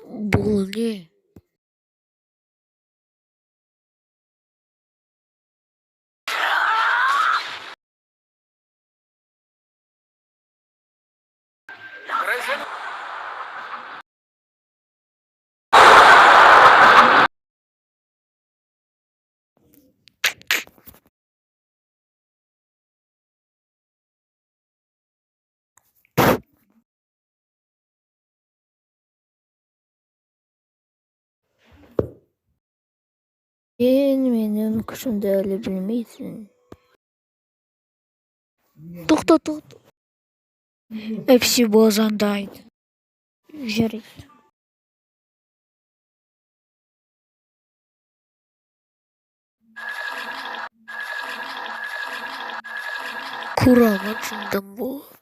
Bu ne? Benim kuşum değerli bilmeysin. Tuk. Hepsi bozandaydı. Jerry. Kur'an açındım bu.